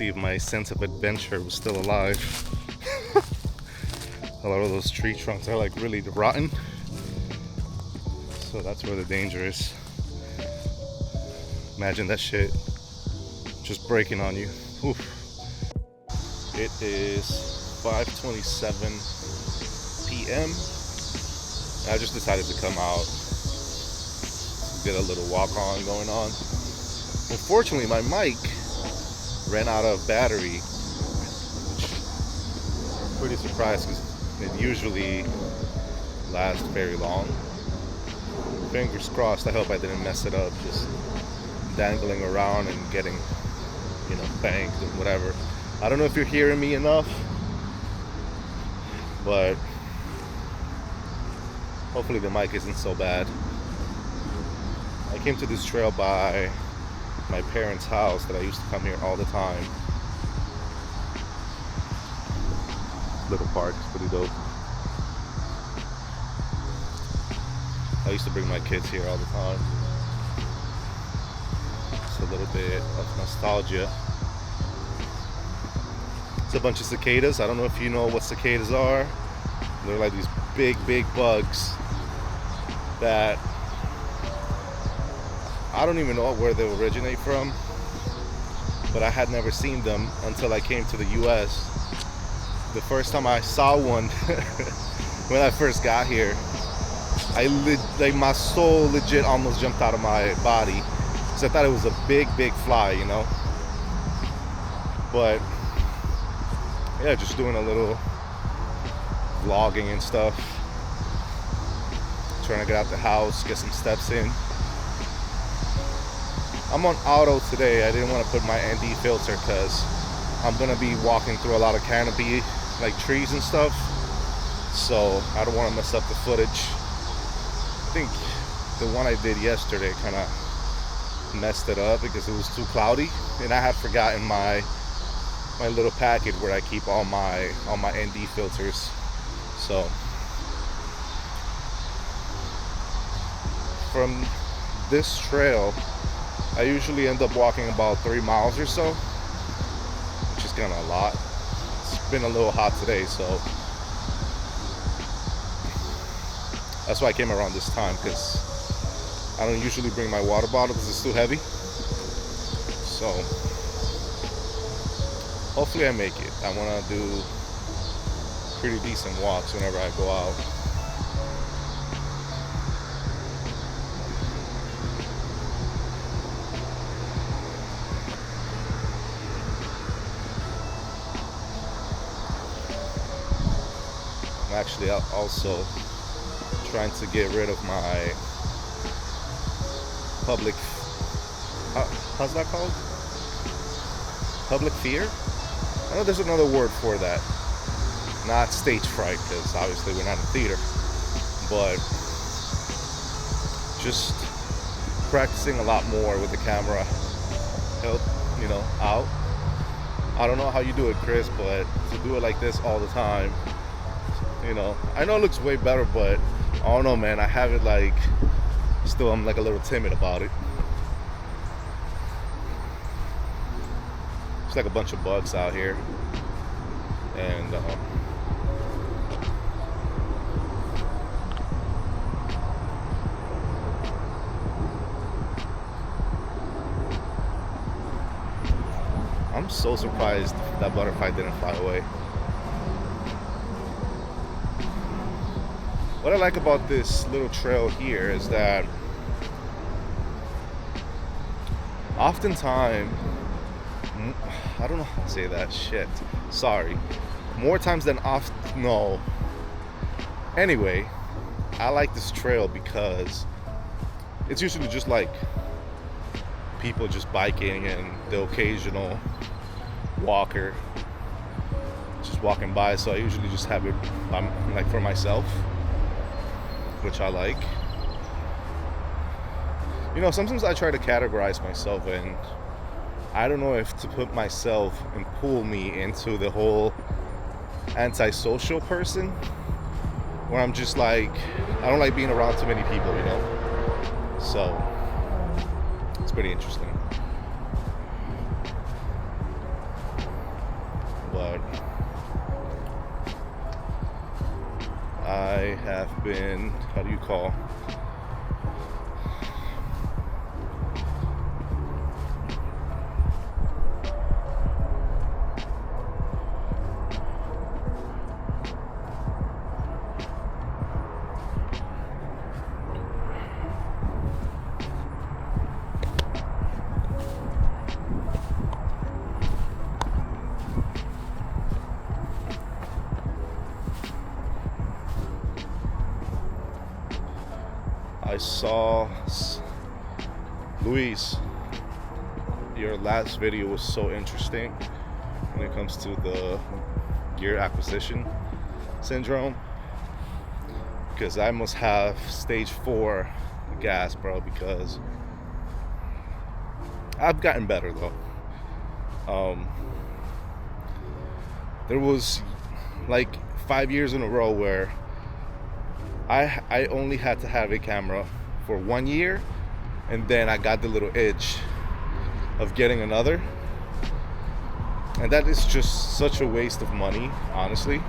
see if my sense of adventure was still alive. A lot of those tree trunks are like really rotten, so that's where the danger is. Imagine that shit just breaking on you. Oof. It is 5:27 p.m. I just decided to come out, get a little walk on going on. Unfortunately, my mic ran out of battery, which I'm pretty surprised because it usually lasts very long. Fingers crossed, I hope I didn't mess it up, just dangling around and getting, banged and whatever. I don't know if you're hearing me enough, but hopefully the mic isn't so bad. I came to this trail by my parents' house that I used to come here all the time. Little park, it's pretty dope. I used to bring my kids here all the time. It's a little bit of nostalgia. It's a bunch of cicadas. I don't know if you know what cicadas are. They're like these big bugs that I don't even know where they originate from, but I had never seen them until I came to the US. The first time I saw one when I first got here, my soul legit almost jumped out of my body because I thought it was a big fly, But yeah, just doing a little vlogging and stuff, trying to get out the house, get some steps in. I'm on auto today. I didn't want to put my ND filter because I'm gonna be walking through a lot of canopy, like trees and stuff, so I don't want to mess up the footage. I think the one I did yesterday kind of messed it up because it was too cloudy, and I had forgotten my little packet where I keep all my ND filters. So from this trail, I usually end up walking about 3 miles or so, which is kind of a lot. It's been a little hot today, so that's why I came around this time, because I don't usually bring my water bottle because it's too heavy. So hopefully I make it. I want to do pretty decent walks whenever I go out. I'm actually also trying to get rid of my public, how's that called? Public fear? I know there's another word for that. Not stage fright, because obviously we're not in theater, but just practicing a lot more with the camera help, out. I don't know how you do it, Chris, but to do it like this all the time, I know it looks way better, but I don't know, man. I have it still I'm like a little timid about it. It's like a bunch of bugs out here, and I'm so surprised that butterfly didn't fly away. What I like about this little trail here is that oftentimes, I don't know how to say that shit. Sorry. More times than often, no. Anyway, I like this trail because it's usually just like people just biking and the occasional walker just walking by. So I usually just have it like for myself, which I like. Sometimes I try to categorize myself, and I don't know if to put myself and pull me into the whole antisocial person, where I'm just like, I don't like being around too many people, So it's pretty interesting. but I have been, how do you call? I saw Luis, your last video was so interesting when it comes to the gear acquisition syndrome, because I must have stage 4 gas, bro, because I've gotten better though. There was like 5 years in a row where I only had to have a camera for 1 year, and then I got the little itch of getting another, and that is just such a waste of money, honestly.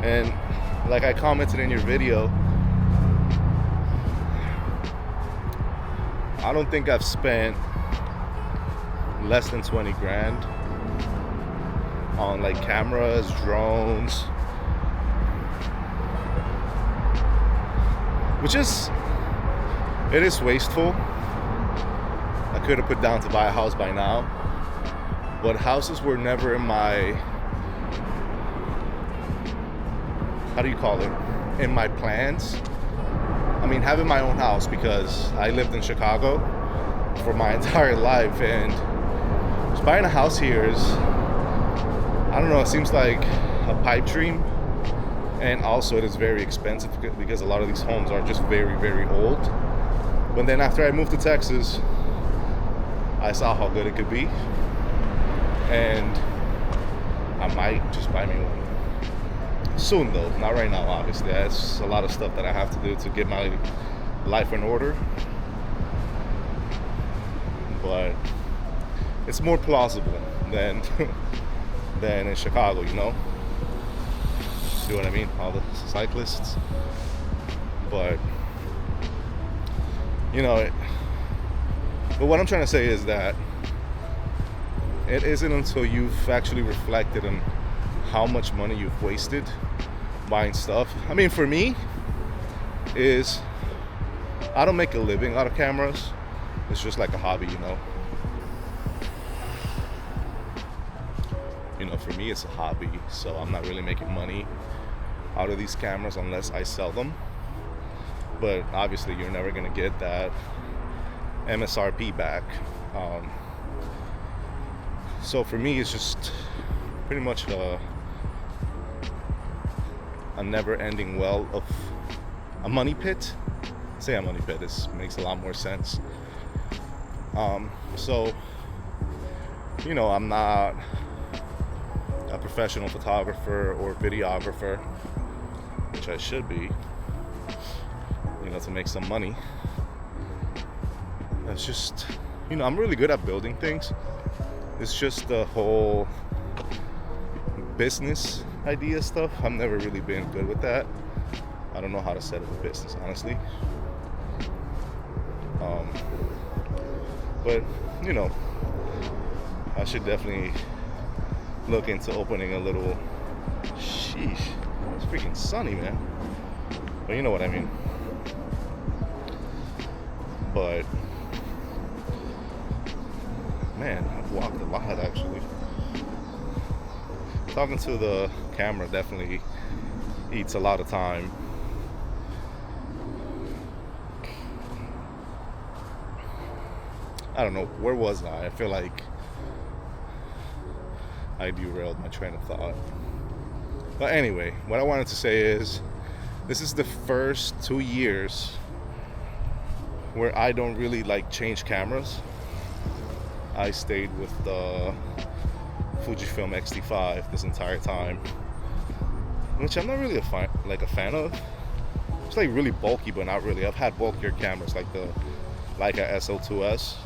And like I commented in your video, I don't think I've spent less than 20 grand on like cameras, drones, which is, it is wasteful. I could have put down to buy a house by now, but houses were never in my, how do you call it, in my plans. I mean, having my own house, because I lived in Chicago for my entire life, and just buying a house here is, I don't know, it seems like a pipe dream. And also it is very expensive because a lot of these homes are just very, very old. But then after I moved to Texas, I saw how good it could be, and I might just buy me one. Soon though, not right now, obviously. That's a lot of stuff that I have to do to get my life in order, but it's more plausible than than in Chicago, you know? See what I mean? All the cyclists. But you know, but what I'm trying to say is that it isn't until you've actually reflected on how much money you've wasted buying stuff. I mean, for me, is I don't make a living out of cameras. It's just like a hobby, you know. You know, for me, it's a hobby, so I'm not really making money out of these cameras unless I sell them. But obviously, you're never gonna get that MSRP back. So for me, it's just pretty much a never-ending well of a money pit. Say a money pit, this makes a lot more sense. So, you know, I'm not a professional photographer or videographer, which I should be, you know, to make some money. It's just, you know, I'm really good at building things. It's just the whole business idea stuff. I've never really been good with that. I don't know how to set up a business, honestly. But you know, I should definitely look into opening a little. Sheesh, it's freaking sunny, man. But you know what I mean. But man, I've walked a lot actually. Talking to the camera definitely eats a lot of time. I don't know, where was I? I feel like I derailed my train of thought. But anyway, what I wanted to say is, this is the first 2 years where I don't really like change cameras, I stayed with the Fujifilm X-T5 this entire time, which I'm not really a fan of. It's like really bulky, but not really. I've had bulkier cameras like the Leica SL2S.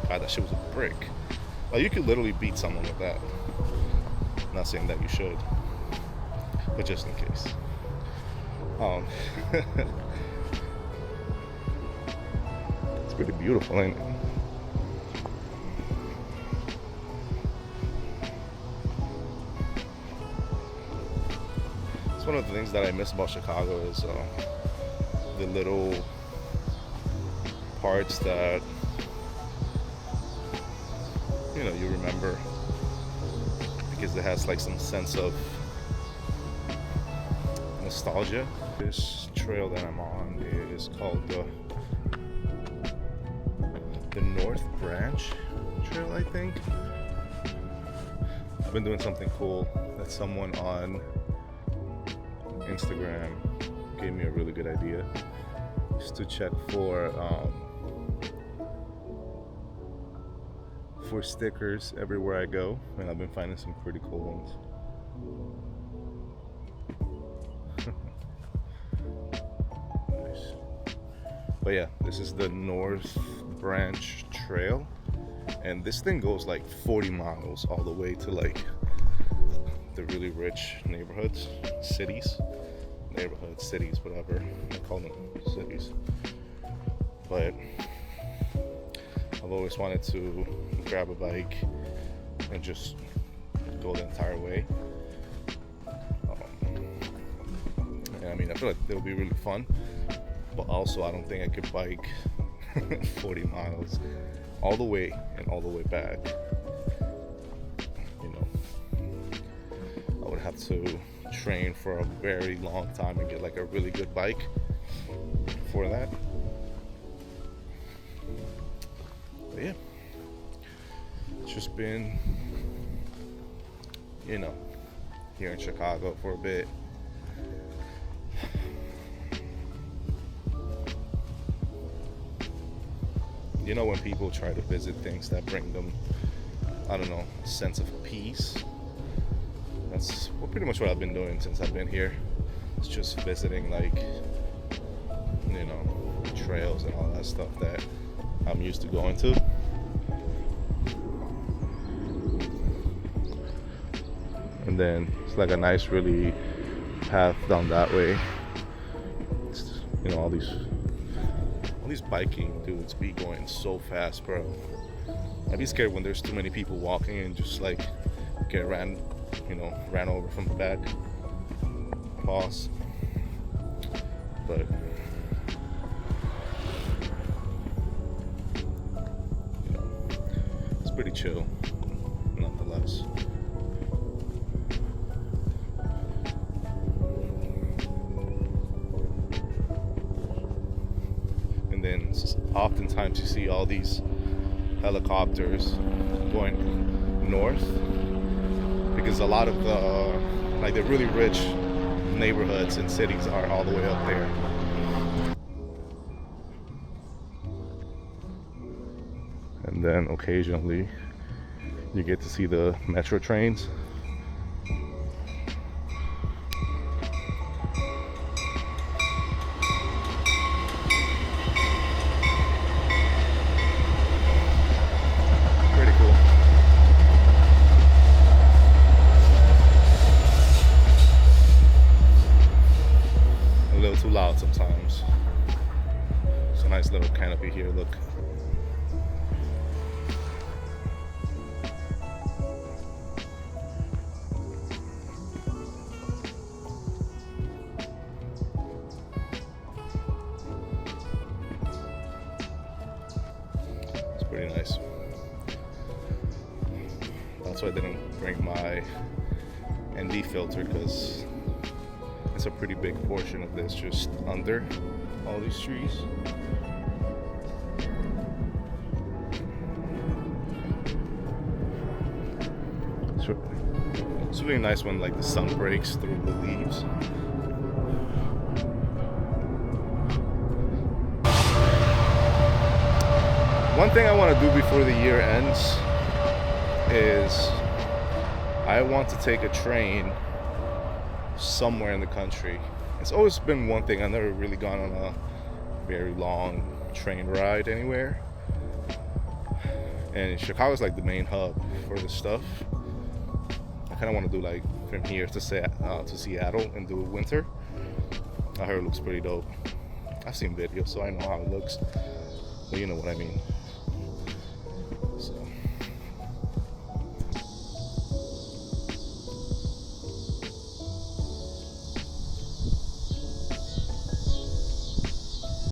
God, that shit was a brick. Like, you could literally beat someone with that. Not saying that you should, but just in case. It's pretty beautiful, ain't it? It's one of the things that I miss about Chicago is the little parts that, you know, you remember because it has like some sense of nostalgia. This trail that I'm on is called the North Branch Trail, I think. I've been doing something cool that someone on Instagram gave me a really good idea, is to check for stickers everywhere I go, and I've been finding some pretty cool ones. Nice. But yeah, this is the North Branch Trail, and this thing goes like 40 miles all the way to like the really rich neighborhoods, cities, whatever I call them, cities. But I've always wanted to grab a bike and just go the entire way. And I mean, I feel like it would be really fun, but also I don't think I could bike 40 miles all the way and all the way back. You know, I would have to train for a very long time and get like a really good bike for that. But yeah, it's just been, you know, here in Chicago for a bit. You know, when people try to visit things that bring them, I don't know, a sense of peace. That's pretty much what I've been doing since I've been here. It's just visiting, like, you know, trails and all that stuff that I'm used to going to. And then it's like a nice, really path down that way. It's, you know, all these biking dudes be going so fast, bro. I'd be scared when there's too many people walking and just like get ran over from the back. Pause. But you know, it's pretty chill nonetheless. And then oftentimes you see all these helicopters going north, because a lot of the really rich neighborhoods and cities are all the way up there. And then occasionally you get to see the metro trains. Too loud sometimes. It's a nice little canopy here, look. It's pretty nice. That's why I didn't bring my ND filter, because it's a pretty big portion of this just under all these trees. It's really nice when like the sun breaks through the leaves. One thing I want to do before the year ends is I want to take a train somewhere in the country. It's always been one thing. I've never really gone on a very long train ride anywhere. And Chicago's like the main hub for this stuff. I kind of want to do like from here to Seattle and do winter. I heard it looks pretty dope. I've seen videos, so I know how it looks. But you know what I mean.